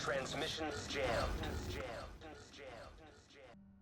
Transmissions jammed.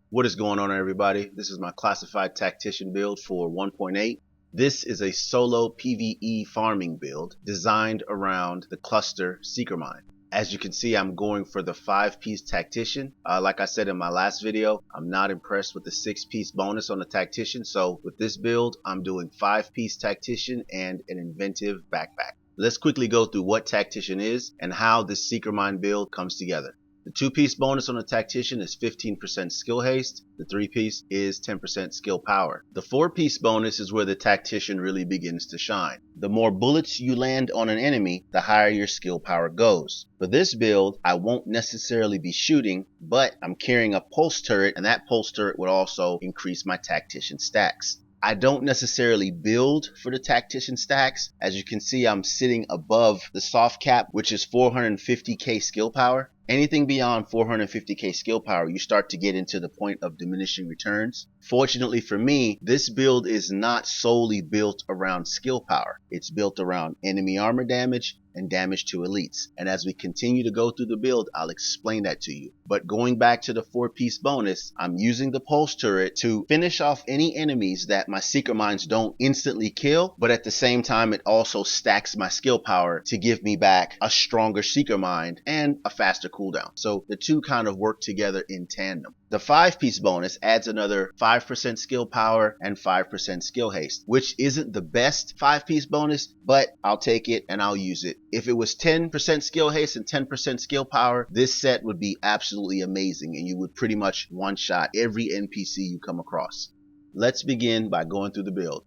What is going on, everybody? This is my classified tactician build for 1.8. This is a solo PVE farming build designed around the cluster seeker mine. As you can see, I'm going for the 5-piece tactician. Like I said in my last video, I'm not impressed with the 6-piece bonus on the tactician. So with this build, I'm doing 5-piece tactician and an inventive backpack. Let's quickly go through what tactician is and how this seeker mine build comes together. The 2-piece bonus on the tactician is 15% skill haste. The 3-piece is 10% skill power. The 4-piece bonus is where the tactician really begins to shine. The more bullets you land on an enemy, the higher your skill power goes. For this build, I won't necessarily be shooting, but I'm carrying a pulse turret, and that pulse turret would also increase my tactician stacks. I don't necessarily build for the tactician stacks. As you can see, I'm sitting above the soft cap, which is 450k skill power. Anything beyond 450k skill power, you start to get into the point of diminishing returns. Fortunately for me, this build is not solely built around skill power. It's built around enemy armor damage and damage to elites. And as we continue to go through the build, I'll explain that to you. But going back to the 4-piece bonus, I'm using the pulse turret to finish off any enemies that my seeker mines don't instantly kill, but at the same time, it also stacks my skill power to give me back a stronger seeker mine and a faster cooldown. So the two kind of work together in tandem. The 5-piece bonus adds another 5% skill power and 5% skill haste, which isn't the best 5-piece bonus, but I'll take it and I'll use it. If it was 10% skill haste and 10% skill power, this set would be absolutely amazing and you would pretty much one-shot every NPC you come across. Let's begin by going through the build.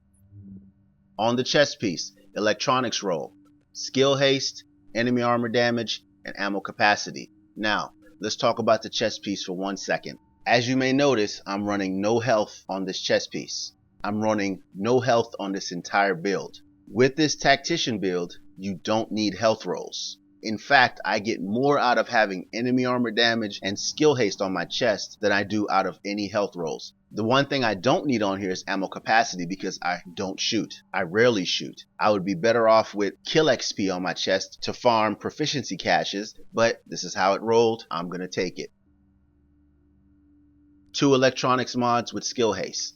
On the chest piece, electronics roll, skill haste, enemy armor damage, and ammo capacity. Now, let's talk about the chest piece for 1 second. As you may notice, I'm running no health on this chest piece. I'm running no health on this entire build. With this tactician build, you don't need health rolls. In fact, I get more out of having enemy armor damage and skill haste on my chest than I do out of any health rolls. The one thing I don't need on here is ammo capacity because I don't shoot. I rarely shoot. I would be better off with kill XP on my chest to farm proficiency caches, but this is how it rolled. I'm gonna take it. 2 electronics mods with skill haste.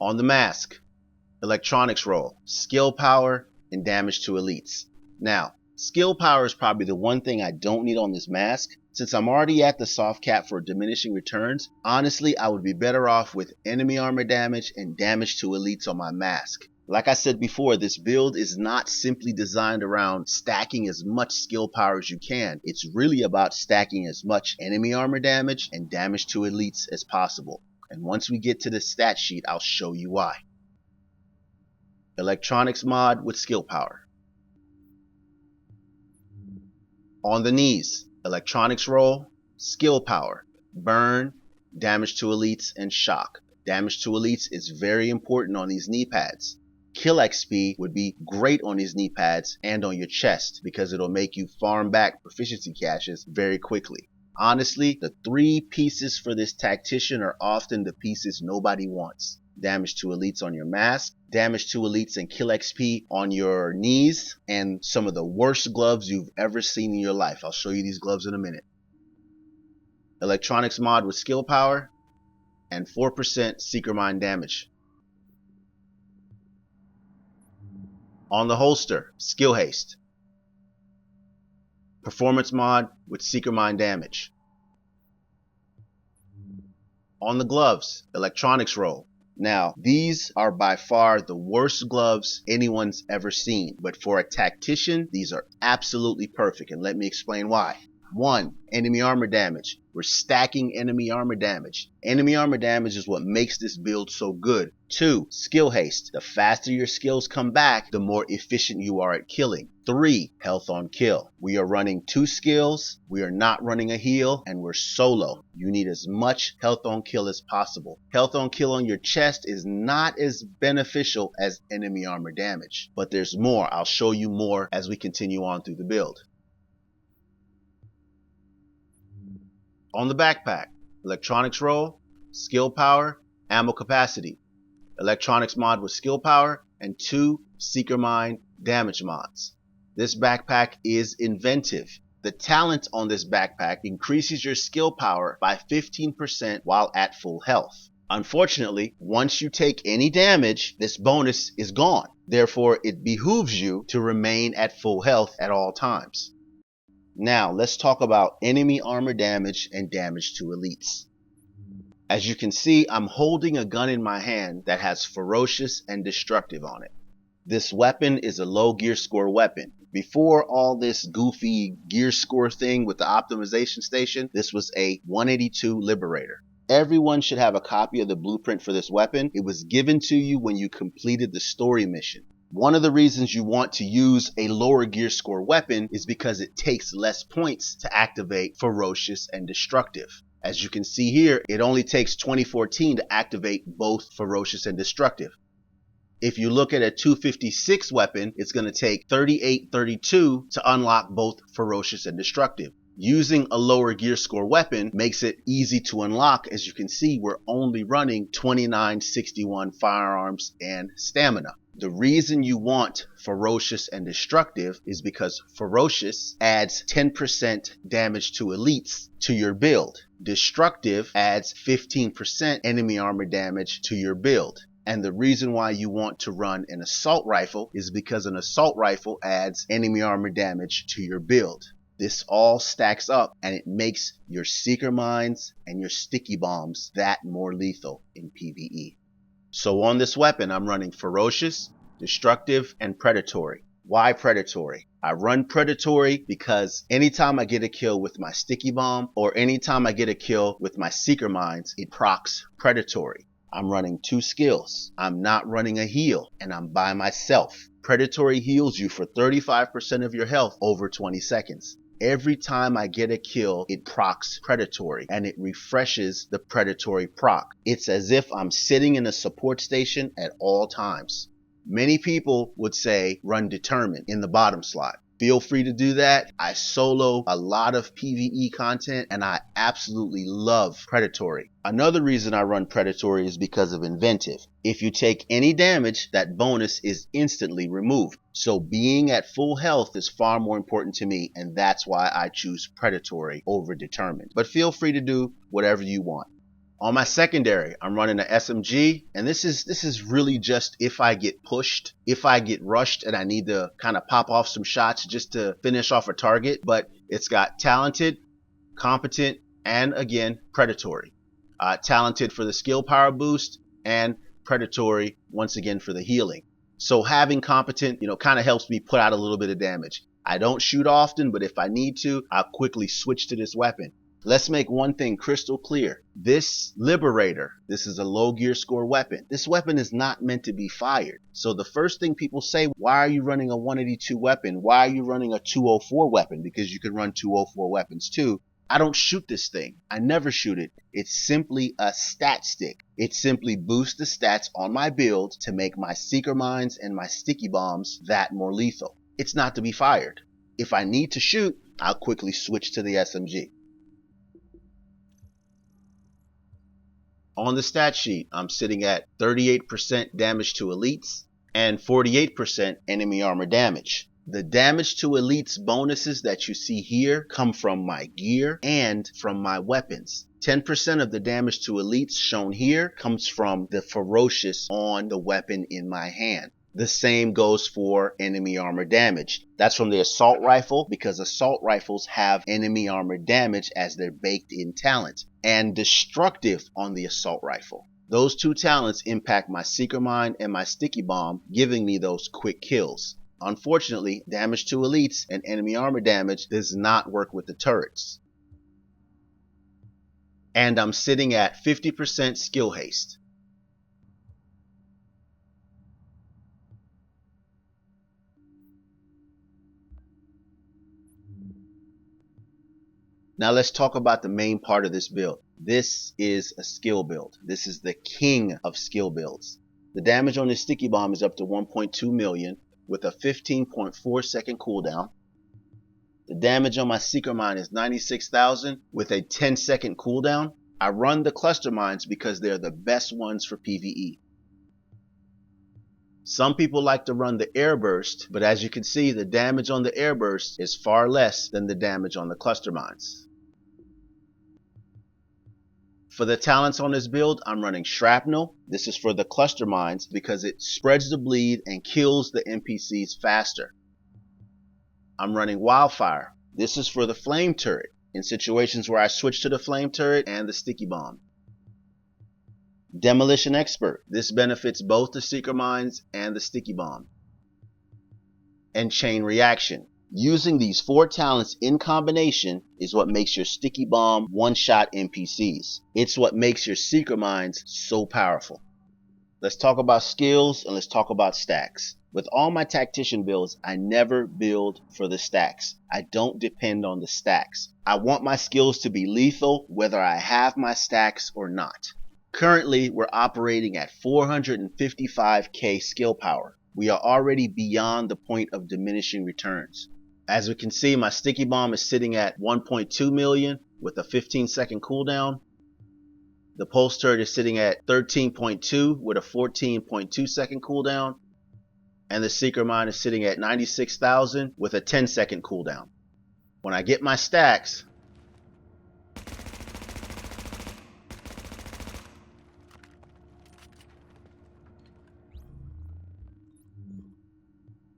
On the mask, electronics roll, skill power, and damage to elites. Now, skill power is probably the one thing I don't need on this mask. Since I'm already at the soft cap for diminishing returns, honestly, I would be better off with enemy armor damage and damage to elites on my mask. Like I said before, this build is not simply designed around stacking as much skill power as you can. It's really about stacking as much enemy armor damage and damage to elites as possible. And once we get to the stat sheet, I'll show you why. Electronics mod with skill power. On the knees, electronics roll, skill power, burn, damage to elites, and shock. Damage to elites is very important on these knee pads. Kill XP would be great on these knee pads and on your chest because it'll make you farm back proficiency caches very quickly. Honestly, the 3 pieces for this tactician are often the pieces nobody wants. Damage to elites on your mask, damage to elites and kill XP on your knees, and some of the worst gloves you've ever seen in your life. I'll show you these gloves in a minute. Electronics mod with skill power and 4% seeker mine damage. On the holster, skill haste. Performance mod with seeker mine damage. On the gloves, electronics roll. Now, these are by far the worst gloves anyone's ever seen, but for a tactician, these are absolutely perfect, and let me explain why. 1. Enemy armor damage. We're stacking enemy armor damage. Enemy armor damage is what makes this build so good. 2. Skill haste. The faster your skills come back, the more efficient you are at killing. 3. Health on kill. We are running 2 skills, we are not running a heal, and we're solo. You need as much health on kill as possible. Health on kill on your chest is not as beneficial as enemy armor damage, but there's more. I'll show you more as we continue on through the build. On the backpack, electronics roll, skill power, ammo capacity. Electronics mod with skill power, and 2 seeker mine damage mods. This backpack is inventive. The talent on this backpack increases your skill power by 15% while at full health. Unfortunately, once you take any damage, this bonus is gone. Therefore, it behooves you to remain at full health at all times. Now, let's talk about enemy armor damage and damage to elites. As you can see, I'm holding a gun in my hand that has ferocious and destructive on it. This weapon is a low gear score weapon. Before all this goofy gear score thing with the optimization station, this was a 182 Liberator. Everyone should have a copy of the blueprint for this weapon. It was given to you when you completed the story mission. One of the reasons you want to use a lower gear score weapon is because it takes less points to activate ferocious and destructive. As you can see here, it only takes 2014 to activate both ferocious and destructive. If you look at a 256 weapon, it's going to take 3832 to unlock both ferocious and destructive. Using a lower gear score weapon makes it easy to unlock. As you can see, we're only running 2961 firearms and stamina. The reason you want ferocious and destructive is because ferocious adds 10% damage to elites to your build. Destructive adds 15% enemy armor damage to your build. And the reason why you want to run an assault rifle is because an assault rifle adds enemy armor damage to your build. This all stacks up and it makes your seeker mines and your sticky bombs that more lethal in PvE. So on this weapon, I'm running ferocious, destructive, and predatory. Why predatory? I run predatory because anytime I get a kill with my sticky bomb or anytime I get a kill with my seeker mines, it procs predatory. I'm running 2 skills. I'm not running a heal, and I'm by myself. Predatory heals you for 35% of your health over 20 seconds. Every time I get a kill, it procs predatory, and it refreshes the predatory proc. It's as if I'm sitting in a support station at all times. Many people would say run determined in the bottom slot. Feel free to do that. I solo a lot of PvE content and I absolutely love predatory. Another reason I run predatory is because of inventive. If you take any damage, that bonus is instantly removed. So being at full health is far more important to me, and that's why I choose predatory over determined. But feel free to do whatever you want. On my secondary, I'm running an SMG, and this is really just if I get pushed, if I get rushed and I need to kind of pop off some shots just to finish off a target. But it's got talented, competent, and again, predatory. Talented for the skill power boost and predatory once again for the healing. So having competent, kind of helps me put out a little bit of damage. I don't shoot often, but if I need to, I'll quickly switch to this weapon. Let's make one thing crystal clear. This Liberator, this is a low gear score weapon. This weapon is not meant to be fired. So the first thing people say, why are you running a 182 weapon? Why are you running a 204 weapon? Because you can run 204 weapons too. I don't shoot this thing. I never shoot it. It's simply a stat stick. It simply boosts the stats on my build to make my seeker mines and my sticky bombs that more lethal. It's not to be fired. If I need to shoot, I'll quickly switch to the SMG. On the stat sheet, I'm sitting at 38% damage to elites and 48% enemy armor damage. The damage to elites bonuses that you see here come from my gear and from my weapons. 10% of the damage to elites shown here comes from the ferocious on the weapon in my hand. The same goes for enemy armor damage. That's from the assault rifle because assault rifles have enemy armor damage as their baked in talent, and destructive on the assault rifle. Those two talents impact my seeker mine and my sticky bomb, giving me those quick kills. Unfortunately, damage to elites and enemy armor damage does not work with the turrets. And I'm sitting at 50% skill haste. Now let's talk about the main part of this build. This is a skill build. This is the king of skill builds. The damage on this sticky bomb is up to 1.2 million with a 15.4 second cooldown. The damage on my seeker mine is 96,000 with a 10 second cooldown. I run the cluster mines because they're the best ones for PvE. Some people like to run the airburst, but as you can see, the damage on the airburst is far less than the damage on the cluster mines. For the talents on this build, I'm running Shrapnel. This is for the cluster mines because it spreads the bleed and kills the NPCs faster. I'm running Wildfire. This is for the flame turret in situations where I switch to the flame turret and the sticky bomb. Demolition Expert. This benefits both the Seeker Mines and the Sticky Bomb. And Chain Reaction. Using these 4 talents in combination is what makes your Sticky Bomb one-shot NPCs. It's what makes your Seeker Mines so powerful. Let's talk about skills and let's talk about stacks. With all my Tactician builds, I never build for the stacks. I don't depend on the stacks. I want my skills to be lethal whether I have my stacks or not. Currently, we're operating at 455k skill power. We are already beyond the point of diminishing returns. As we can see, my Sticky Bomb is sitting at 1.2 million with a 15-second cooldown. The Pulse Turret is sitting at 13.2 with a 14.2 second cooldown. And the Seeker Mine is sitting at 96,000 with a 10-second cooldown. When I get my stacks,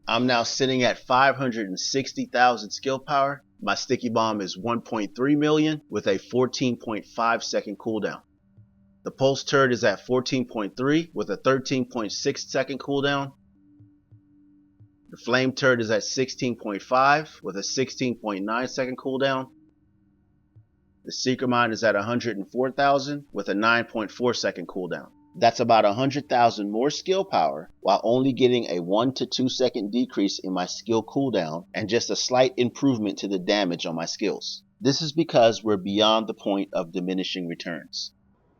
I'm now sitting at 560,000 skill power. My Sticky Bomb is 1.3 million with a 14.5 second cooldown. The Pulse Turret is at 14.3 with a 13.6 second cooldown. The Flame Turret is at 16.5 with a 16.9 second cooldown. The Seeker Mine is at 104,000 with a 9.4 second cooldown. That's about 100,000 more skill power while only getting a 1 to 2 second decrease in my skill cooldown and just a slight improvement to the damage on my skills. This is because we're beyond the point of diminishing returns.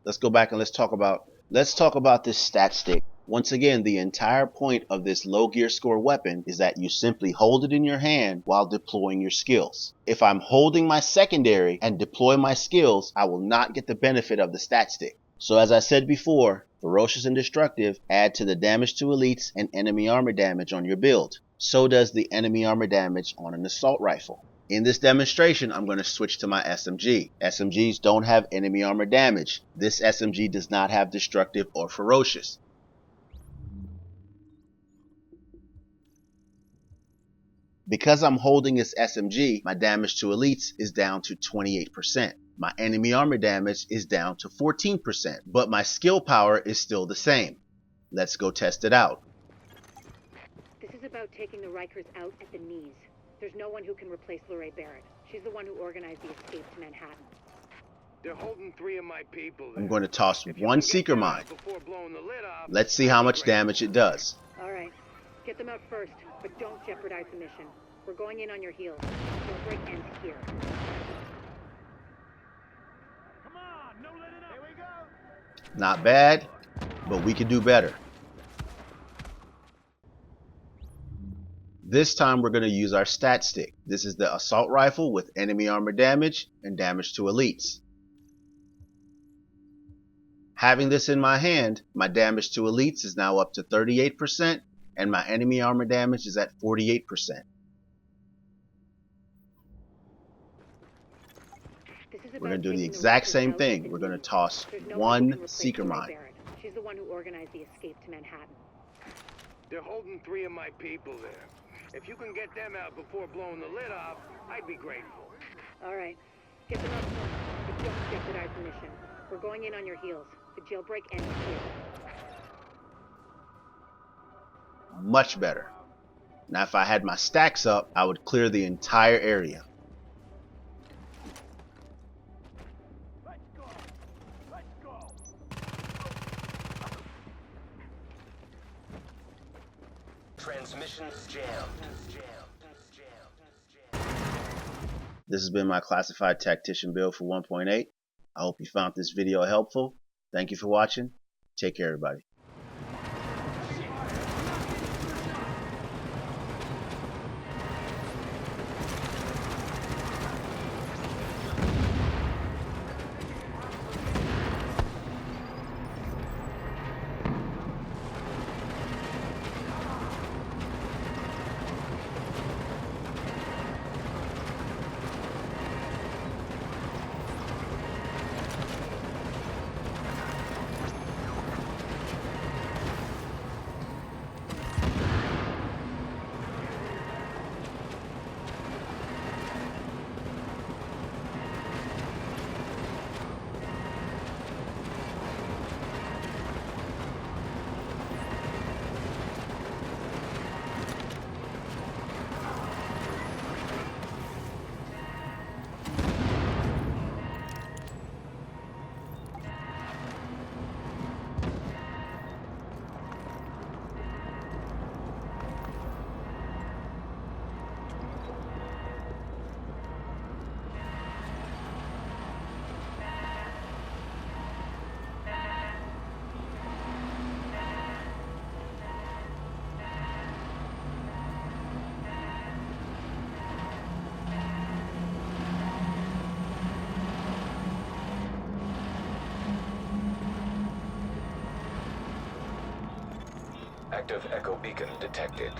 Let's go back and let's talk about this stat stick. Once again, the entire point of this low gear score weapon is that you simply hold it in your hand while deploying your skills. If I'm holding my secondary and deploy my skills, I will not get the benefit of the stat stick. So as I said before, Ferocious and Destructive add to the damage to elites and enemy armor damage on your build. So does the enemy armor damage on an assault rifle. In this demonstration, I'm going to switch to my SMG. SMGs don't have enemy armor damage. This SMG does not have Destructive or Ferocious. Because I'm holding this SMG, my damage to elites is down to 28%. My enemy armor damage is down to 14%, but my skill power is still the same. Let's go test it out. This is about taking the Rikers out at the knees. There's no one who can replace Lorraine Barrett. She's the one who organized the escape to Manhattan. They're holding 3 of my people there. I'm going to toss one Seeker Mine. Let's see how much damage it does. All right. Get them out first, but don't jeopardize the mission. We're going in on your heels. We'll break ends here. Come on, no letting up. Here we go. Not bad, but we could do better. This time we're going to use our stat stick. This is the assault rifle with enemy armor damage and damage to elites. Having this in my hand, my damage to elites is now up to 38%, and my enemy armor damage is at 48%. We're going to do the exact same thing. We're going to toss one Seeker Mine. She's the one who organized the escape to Manhattan. They're holding 3 of my people there. If you can get them out before blowing the lid off, I'd be grateful. All right. Get them out first, but don't jeopardize the mission. We're going in on your heels. The jailbreak ends here. Much better. Now if I had my stacks up, I would clear the entire area. Let's go. Let's go. Transmissions jammed. This has been my classified tactician build for 1.8. I hope you found this video helpful. Thank you for watching. Take care, everybody. Active echo beacon detected.